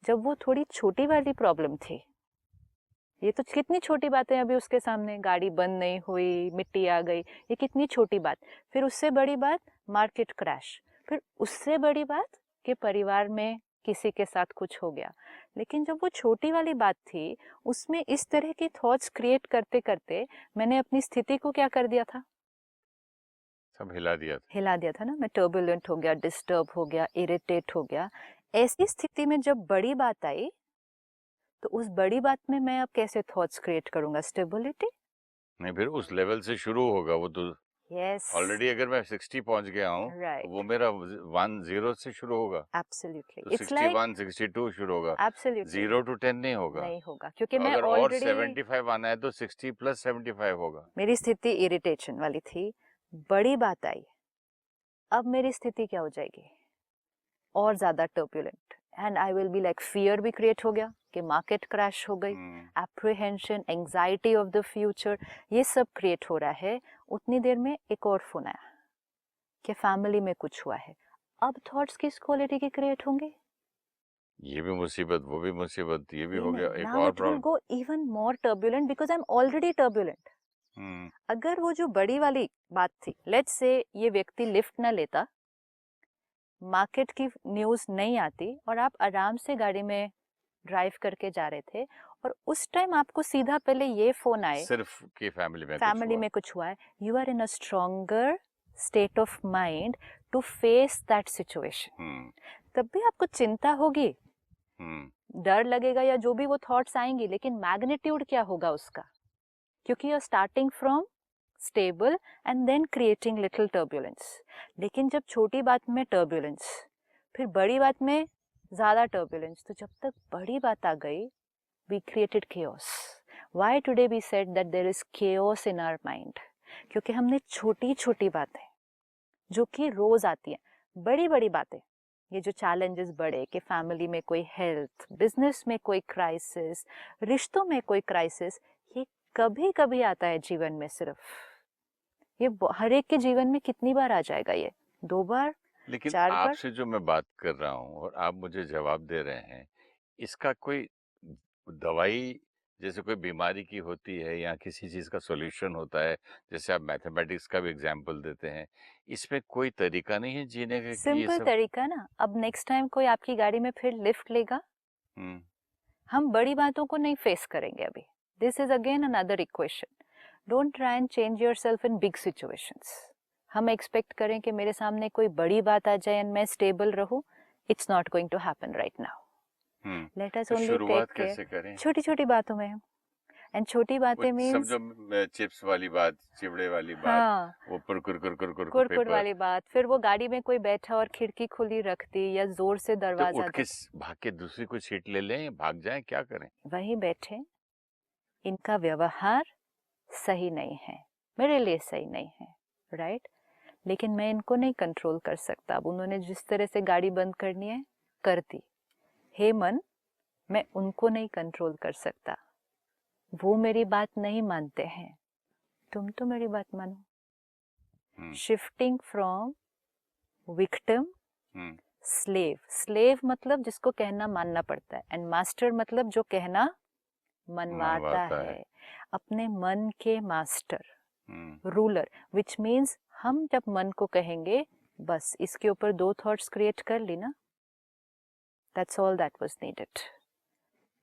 जब वो थोड़ी छोटी वाली प्रॉब्लम थी, ये तो कितनी छोटी बातें अभी उसके सामने, गाड़ी बंद नहीं हुई, मिट्टी आ गई, ये कितनी छोटी बात। फिर उससे बड़ी बात मार्केट क्रैश, फिर उससे बड़ी बात कि परिवार में किसी के साथ कुछ हो गया। लेकिन जब वो छोटी वाली बात थी, उसमें इस तरह की थॉट्स क्रिएट करते करते मैंने अपनी स्थिति को क्या कर दिया था, सब हिला दिया था ना। मैं टर्बुलेंट हो गया, डिस्टर्ब हो गया, इरिटेट हो गया। ऐसी स्थिति में जब बड़ी बात आई, तो उस बड़ी बात में मैं अब कैसे थॉट्स क्रिएट करूंगा, स्टेबिलिटी। नहीं, फिर उस लेवल से शुरू होगा वो तो। यस, ऑलरेडी अगर मैं 60 पहुंच गया हूँ तो राइट, वो मेरा 10 से शुरू होगा, एब्सोल्युटली, तो इट्स लाइक 61 62 शुरू होगा, एब्सोल्युटली 0 to 10 नहीं होगा। नहीं होगा, क्योंकि तो मैं अगर और ऑलरेडी, 75 आना है तो 60 + 75 होगा। मेरी स्थिति इरिटेशन वाली थी, बड़ी बात आई, अब मेरी स्थिति क्या हो जाएगी, और ज्यादा turbulent, and I will be like, fear भी क्रिएट हो गया कि मार्केट क्रैश हो गई, apprehension, anxiety of the future, ये सब क्रिएट हो रहा है। उतनी देर में एक और फोन आया कि फैमिली में कुछ हुआ है। अब थॉट्स किस क्वालिटी के क्रिएट होंगे, ये भी मुसीबत, वो भी मुसीबत, ये भी हो गया, एक नाउ और it will problem. Go even more turbulent because I am already turbulent. अगर वो जो बड़ी वाली बात थी, लेट्स से ये व्यक्ति लिफ्ट ना लेता, मार्केट की न्यूज नहीं आती, और आप आराम से गाड़ी में ड्राइव करके जा रहे थे, और उस टाइम आपको सीधा पहले ये फोन आए सिर्फ कि फैमिली में कुछ हुआ है, you are in a stronger state of mind to face that situation. तब भी आपको चिंता होगी, डर लगेगा, या जो भी वो थॉट्स आएंगी, लेकिन मैग्नीट्यूड क्या होगा उसका, क्योंकि you are starting from stable and then creating little turbulence. लेकिन जब छोटी बात में टर्बुलेंस, फिर बड़ी बात में ज्यादा टर्बुलेंस, तो जब तक बड़ी बात आ गई, we created chaos. Why today we said that there is chaos in our mind? क्योंकि हमने छोटी छोटी बातें जो कि रोज आती हैं, बड़ी बड़ी बातें, ये जो चैलेंजेस बड़े कि फैमिली में कोई हेल्थ, बिजनेस में कोई क्राइसिस, रिश्तों में कोई क्राइसिस, ये कभी कभी आता है जीवन में सिर्फ। ये हर एक के जीवन में कितनी बार आ जाएगा, ये 2 बार, लेकिन 4 बार। आपसे जो मैं बात कर रहा हूँ और आप मुझे जवाब दे रहे हैं, इसका कोई दवाई, जैसे कोई बीमारी की होती है या किसी चीज का सॉल्यूशन होता है, जैसे आप मैथमेटिक्स का भी एग्जांपल देते हैं, इसमें कोई तरीका नहीं है जीने का कि ये सिंपल सब? तरीका ना, अब नेक्स्ट टाइम कोई आपकी गाड़ी में फिर लिफ्ट लेगा, हम बड़ी बातों को नहीं फेस करेंगे अभी। This is again another equation, don't try and change yourself in big situations. हम एक्सपेक्ट करें कि मेरे सामने कोई बड़ी बात आ जाए एंड मैं स्टेबल रहूं, it's not going to happen right now. Let us तो ओनली टेक शुरुआत केयर कैसे करें? छोटी छोटी बातों में, एंड छोटी बातें मीन्स, समझो चिप्स वाली बात, चिवड़े वाली बात, हाँ, वो कुरकुर कुरकुर पेपर, वाली बात, फिर वो गाड़ी में कोई बैठा और खिड़की खुली रख दी या जोर से तो दरवाजा उठ के भाग के दूसरी कोई सीट ले लें, भाग जाएं, क्या करें? वहीं बैठे, इनका व्यवहार सही नहीं है, मेरे लिए सही नहीं है, राइट, लेकिन मैं इनको नहीं कंट्रोल कर सकता। अब उन्होंने जिस तरह से गाड़ी बंद करनी है कर दी, हे मन, मैं उनको नहीं कंट्रोल कर सकता, वो मेरी बात नहीं मानते हैं, तुम तो मेरी बात मानो। Shifting from victim, slave, slave मतलब जिसको कहना मानना पड़ता है, एंड मास्टर मतलब जो कहना मनवाता है, अपने मन के मास्टर, रूलर, विच मीन्स हम जब मन को कहेंगे, बस इसके ऊपर 2 थॉट्स क्रिएट कर ली ना, that's all that was needed.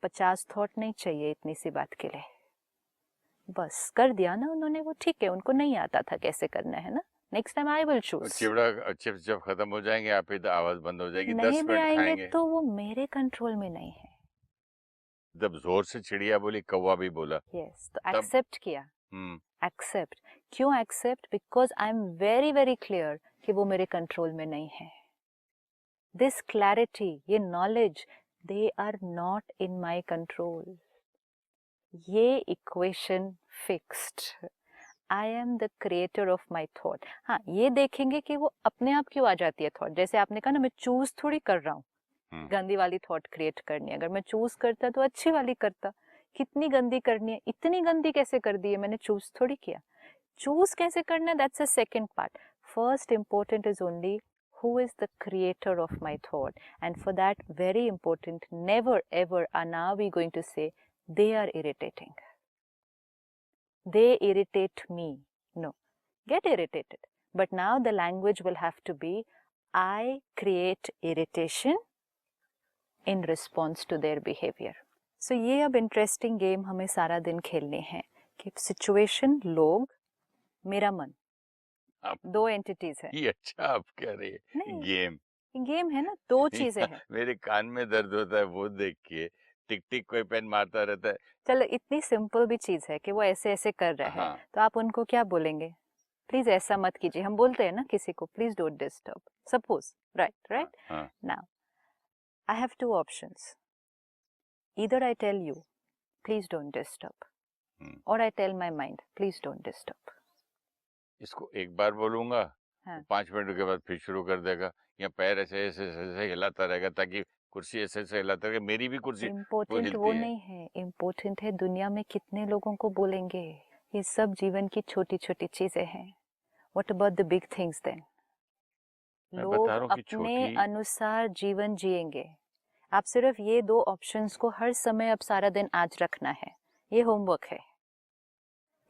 50 thought नहीं चाहिए इतनी सी बात के लिए, बस कर दिया ना उन्होंने, वो ठीक है, उनको नहीं आता था कैसे करना है ना, next time I will choose. Chivda chips जब खत्म हो जाएंगे, आप ही आवाज बंद हो जाएगी, नहीं 10 भी मिनट आएंगे खाएंगे। तो वो मेरे कंट्रोल में नहीं है। जब जोर से चिड़िया बोली, कौवा भी बोला, यस, तो तब एक्सेप्ट किया। एक्सेप्ट, क्यों accept? Because I am very very clear कि वो मेरे कंट्रोल में नहीं है। दिस क्लैरिटी, ये knowledge, they are not in my control. ये equation fixed, I am the creator of my thought. हाँ, ये देखेंगे कि वो अपने आप क्यों आ जाती है थॉट, जैसे आपने कहा ना, मैं चूज थोड़ी कर रहा हूँ गंदी वाली थॉट क्रिएट करनी है, अगर मैं चूज करता तो अच्छी वाली करता, कितनी गंदी करनी है, इतनी गंदी कैसे कर दी है, मैंने चूज थोड़ी किया। चूज कैसे करना है, that's a second part. First important is only who is the creator of my thought? And for that, very important, never ever are now we going to say they are irritating, they irritate me. No, get irritated, but now the language will have to be I create irritation in response to their behavior. So ये अब interesting game हमें सारा दिन खेलने हैं कि situation, लोग, मेरा मन, दो एंटिटीज है। ये अच्छा आप कह रहे हैं, नहीं, गेम गेम है ना, दो चीजें हैं। मेरे कान में दर्द होता है वो देख के, टिक टिक कोई पेन मारता रहता है। चलो, इतनी सिंपल भी चीज है कि वो ऐसे ऐसे कर रहा है, तो आप उनको क्या बोलेंगे? प्लीज ऐसा मत कीजिए। हम बोलते हैं ना किसी को, please don't disturb, suppose, right. Now I have two options, either I tell you please don't disturb, और I tell my mind please don't disturb. इसको एक बार बोलूंगा, हाँ। 5 मिनट के बाद फिर शुरू कर देगा, या पैर ऐसे ऐसे ऐसे हिलाता रहेगा ताकि कुर्सी ऐसे ऐसे हिलाता रहेगा, मेरी भी कुर्सी इम्पोर्टेंट वो नहीं है, इम्पोर्टेंट है दुनिया में कितने लोगों को बोलेंगे। ये सब जीवन की छोटी छोटी चीजें हैं। What about the big things then? लोग अपने अनुसार जीवन जिएंगे। आप सिर्फ ये दो ऑप्शंस को हर समय अब सारा दिन आज रखना है। ये होमवर्क है,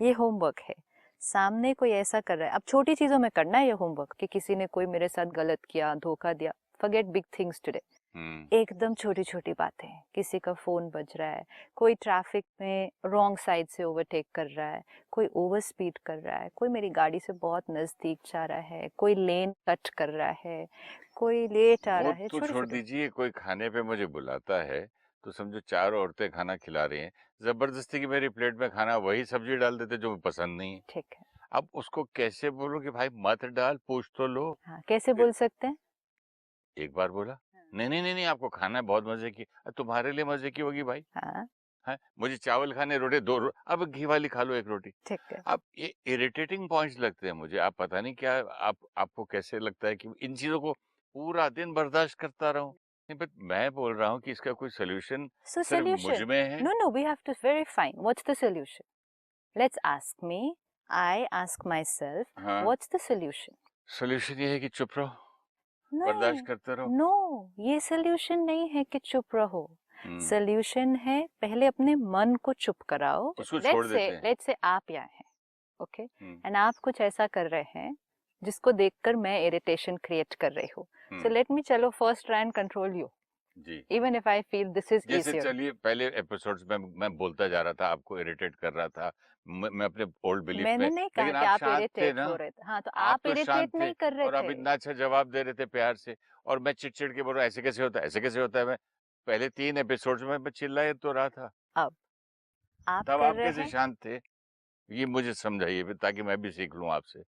ये होमवर्क है। सामने कोई ऐसा कर रहा है, अब छोटी चीजों में करना है ये होमवर्क कि किसी ने कोई मेरे साथ गलत किया, धोखा दिया, फॉरगेट बिग थिंग्स टुडे। एकदम छोटी छोटी बातें, किसी का फोन बज रहा है, कोई ट्रैफिक में रॉन्ग साइड से ओवरटेक कर रहा है, कोई ओवर स्पीड कर रहा है, कोई मेरी गाड़ी से बहुत नजदीक जा रहा है, कोई लेन कट कर रहा है, कोई लेट आ रहा है। तो छोड़ दीजिए, कोई खाने पे मुझे बुलाता है तो समझो 4 औरतें खाना खिला रही हैं, जबरदस्ती की मेरी प्लेट में खाना वही सब्जी डाल देते जो पसंद नहीं है। ठीक है, अब उसको कैसे बोलूं कि भाई मत डाल, पूछ तो लो। हाँ, कैसे बोल सकते हैं? एक बार बोला, नहीं नहीं नहीं नहीं आपको खाना है, बहुत मजे की। तुम्हारे लिए मजे की होगी भाई। हाँ, है, मुझे चावल खाने, रोटी दो अब घी वाली खा लो एक रोटी। ठीक है। अब ये इरिटेटिंग पॉइंट्स लगते हैं मुझे। आप पता नहीं क्या, आपको कैसे लगता है कि इन चीजों को पूरा दिन बर्दाश्त करता रहूं? नहीं, बट मैं बोल रहा हूँ कि इसका कोई सोल्यूशन सिर्फ मुझ में है। No, we have to verify. What's the solution? Let's ask me. I ask myself. What's the solution? Solution ये है कि चुप रहो, बर्दाश्त करते रहो। नो, ये सोल्यूशन नहीं है कि चुप रहो। सोल्यूशन है पहले अपने मन को चुप कराओ। उसको छोड़ देते हैं। लेट्स से आप यहाँ हैं, ओके, एंड आप कुछ ऐसा कर रहे हैं जिसको देखकर मैं इरिटेशन क्रिएट कर रही हूँ। सो लेट मी, चलो first try and control you जी, even if I feel this is easier. चलिए, पहले एपिसोड्स में मैं बोलता जा रहा था, आपको इरिटेट कर रहा था, मैं अपने ओल्ड बिलीफ मैंने नहीं कहा कि आप इरिटेट हो रहे थे। हाँ, तो आप इरिटेट नहीं कर रहे थे, और आप इतना अच्छा जवाब दे रहे थे प्यार से, और मैं चिड़चिड़ के बोल रहा ऐसे कैसे होता है, ऐसे कैसे होता है। मैं पहले 3 एपिसोड्स में मैं चिल्ला तो रहा था। अब आप तब आप कैसे शांत थे, ये मुझे समझाइए ताकि मैं भी सीख लूं आपसे।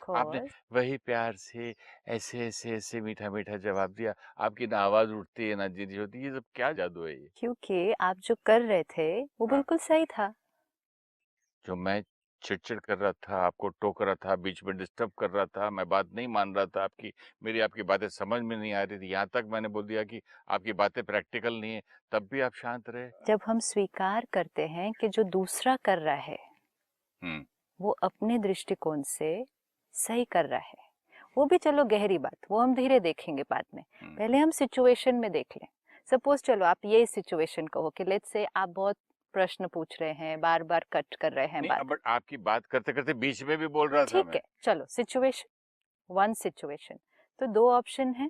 आपने वही प्यार से ऐसे ऐसे ऐसे मीठा मीठा जवाब दिया, आपकी ना आवाज उठती है ना जीती होती है। ये सब क्या जादू है ये? क्योंकि आप जो कर रहे थे वो बिल्कुल सही था। जो मैं चिड़चिड़ कर रहा था, आपको टोक रहा था, बीच में डिस्टर्ब कर रहा था, मैं बात नहीं मान रहा था आपकी, मेरी आपकी बातें समझ में नहीं आ रही थी, यहाँ तक मैंने बोल दिया कि आपकी बातें प्रैक्टिकल नहीं है, तब भी आप शांत रहे। जब हम स्वीकार करते हैं कि जो दूसरा कर रहा है वो अपने दृष्टिकोण से सही कर रहा है, वो भी चलो गहरी बात, वो हम धीरे देखेंगे बाद में, पहले हम सिचुएशन में देख लें। सपोज चलो आप ये सिचुएशन कहो कि लेट्स से आप बहुत प्रश्न पूछ रहे हैं, बार बार कट कर रहे हैं बात। बट आपकी बात करते करते बीच में भी बोल रहा था मैं। ठीक है, चलो सिचुएशन, वन सिचुएशन, तो दो ऑप्शन है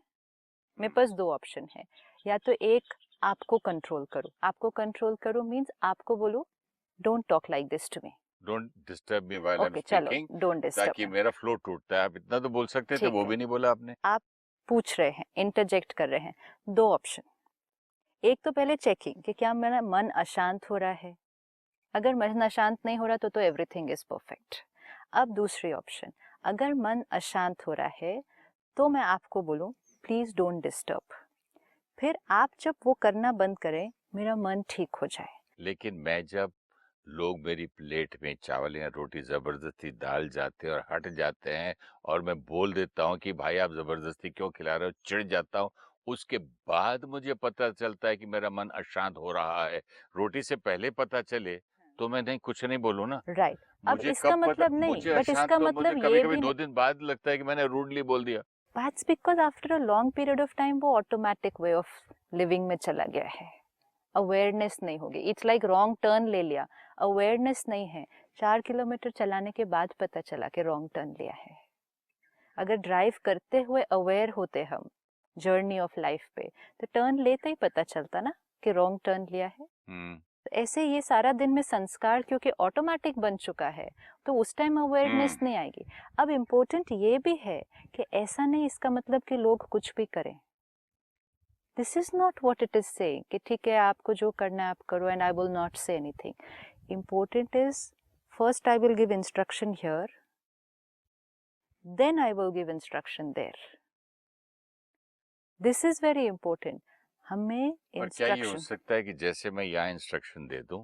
मेरे पास, दो ऑप्शन है। या तो एक, आपको कंट्रोल करो, आपको कंट्रोल करो मींस आपको बोलो don't talk like this to me, don't disturb me while I am speaking, don't disturb, ताकि मेरा फ्लो टूटता है। आप इतना तो बोल सकते थे, वो भी नहीं बोला आपने। आप पूछ रहे हैं, इंटरजेक्ट कर रहे हैं, दो ऑप्शन। एक तो पहले चेकिंग कि क्या मेरा मन अशांत हो रहा है, अगर मन अशांत नहीं हो रहा तो एवरीथिंग इज परफेक्ट। अब दूसरी ऑप्शन, अगर मन अशांत हो रहा है तो मैं आपको बोलूं प्लीज डोंट डिस्टर्ब, फिर आप जब वो करना बंद करें मेरा मन ठीक हो जाए। लेकिन मैं जब लोग मेरी प्लेट में चावल या रोटी जबरदस्ती डाल जाते हैं और हट जाते हैं, और मैं बोल देता हूँ कि भाई आप जबरदस्ती क्यों खिला रहे हो, चिढ़ जाता हूँ, उसके बाद मुझे पता चलता है कि मेरा मन अशांत हो रहा है। रोटी से पहले पता चले तो मैं नहीं, कुछ नहीं बोलूं ना। राइट, अब मुझे इसका कब मतलब पता, नहीं, मुझे बट इसका तो मतलब मुझे कभी-कभी 2 दिन बाद लगता है कि मैंने रूडली बोल दिया। That's because after a long period of time वो automatic way of living में चला गया है, अवेयरनेस नहीं होगी. इट्स लाइक रॉन्ग टर्न ले लिया, अवेयरनेस नहीं है. 4 किलोमीटर चलाने के बाद पता चला कि रॉन्ग टर्न लिया है. अगर ड्राइव करते हुए अवेयर होते हम जर्नी ऑफ लाइफ पे, तो टर्न लेते ही पता चलता ना कि रॉन्ग टर्न लिया है. तो ऐसे ये सारा दिन में संस्कार क्योंकि ऑटोमेटिक बन चुका है, तो उस टाइम अवेयरनेस नहीं आएगी. अब इम्पोर्टेंट ये भी है कि ऐसा नहीं इसका मतलब कि लोग कुछ भी करें. This is not what it is saying कि ठीक है आपको जो करना है आप करो and I will not say anything. Important is first I will give instruction here, then I will give instruction there. This is very important. हमें और क्या ये हो इंस्ट्रक्शन सकता है कि जैसे मैं यहाँ इंस्ट्रक्शन दे दूं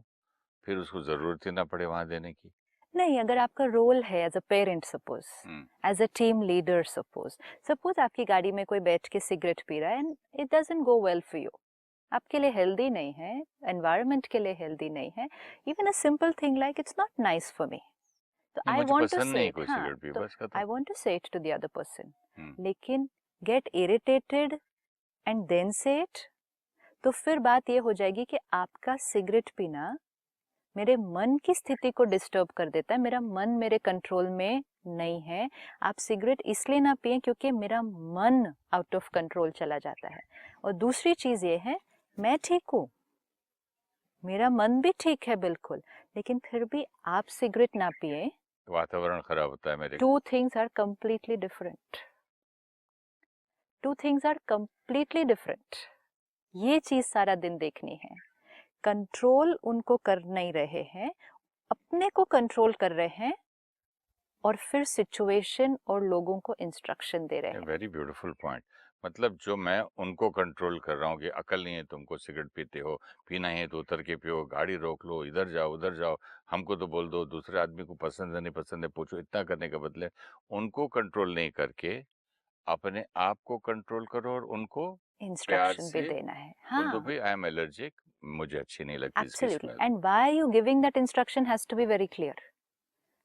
फिर उसको जरूरत ही ना पड़े वहां देने की? नहीं, अगर आपका रोल है as a parent, suppose as a team leader, suppose आपकी गाड़ी में कोई बैठ के सिगरेट पी रहा है and it doesn't go well for you, आपके लिए हेल्दी नहीं है, एनवायरनमेंट के लिए हेल्दी नहीं है. Even a simple thing like it's not nice for me, तो आई मुझे वांट टू पसंद से नहीं इट. कोई हाँ, सिगरेट पी तो बस आई खत्म. Want to say it to the other person, hmm, लेकिन get irritated and then say it, तो फिर बात ये हो जाएगी कि आपका सिगरेट पीना मेरे मन की स्थिति को डिस्टर्ब कर देता है, मेरा मन मेरे कंट्रोल में नहीं है. आप सिगरेट इसलिए ना पिए क्योंकि मेरा मन आउट ऑफ कंट्रोल चला जाता है. और दूसरी चीज ये है, मैं ठीक हूँ, मेरा मन भी ठीक है बिल्कुल, लेकिन फिर भी आप सिगरेट ना पिए. वातावरण खराब होता है मेरे. Two things are completely different. Two things are completely different. ये चीज सारा दिन देखनी है. कंट्रोल उनको कर नहीं रहे हैं, अपने को कंट्रोल कर रहे हैं और फिर सिचुएशन और लोगों को इंस्ट्रक्शन दे रहे हैं. Very beautiful point. मतलब जो मैं उनको कंट्रोल कर रहा हूँ कि अकल नहीं है तुमको, सिगरेट पीते हो, पीना है तो उतर के पियो, गाड़ी रोक लो, इधर जाओ उधर जाओ, हमको तो बोल दो, दूसरे आदमी को पसंद है नहीं पसंद है पूछो, इतना करने के बदले उनको कंट्रोल नहीं करके अपने आप को कंट्रोल करो और उनको प्यार इंस्ट्रक्शन भी से देना है. बोल दो हाँ, भाई आई एम एलर्जिक, मुझे अच्छी नहीं लगती इसकी absolutely. Smell. And why you giving that instruction has to be very clear.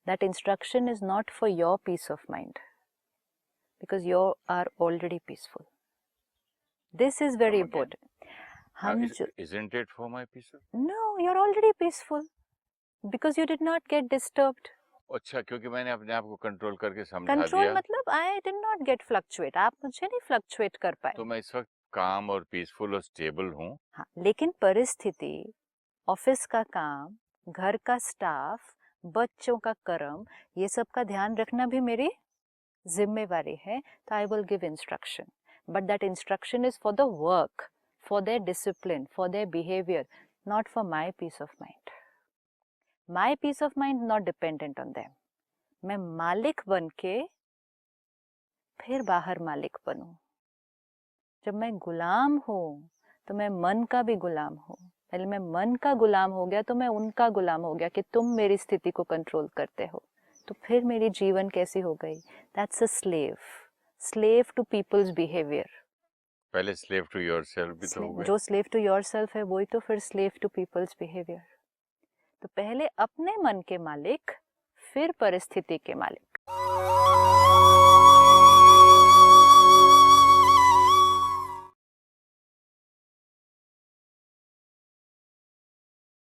That instruction is not for your peace of mind, because you are already peaceful. This is very Come again. important. Isn't it for my peace of? No, you're already peaceful because you did not get disturbed. अच्छा, क्योंकि मैंने अपने आप को control करके समझा control दिया मतलब I did not get fluctuate. आप मुझे नहीं फ्लक्चुएट कर पाए. तो मैं इस वक्त काम और पीसफुल और स्टेबल हूँ. हाँ, लेकिन परिस्थिति, ऑफिस का काम, घर का स्टाफ, बच्चों का कर्म, ये सब का ध्यान रखना भी मेरी जिम्मेवारी है. तो I will give instruction, but that instruction is for the work, for their discipline, for their behaviour, not for my peace of mind. My peace of mind not dependent on them. मैं मालिक बन के फिर बाहर मालिक बनूं. जब मैं गुलाम हूँ तो मैं मन का भी गुलाम हूँ. पहले मैं मन का गुलाम हो गया तो मैं उनका गुलाम हो गया कि तुम मेरी स्थिति को कंट्रोल करते हो. तो फिर मेरी जीवन कैसी हो गई? That's a slave, slave to people's behaviour. पहले स्लेव टू योरसेल्फ भी तो हो गए. जो स्लेव टू योरसेल्फ है वही तो फिर स्लेव टू पीपल्स बिहेवियर. तो पहले अपने मन के मालिक, फिर परिस्थिति के मालिक.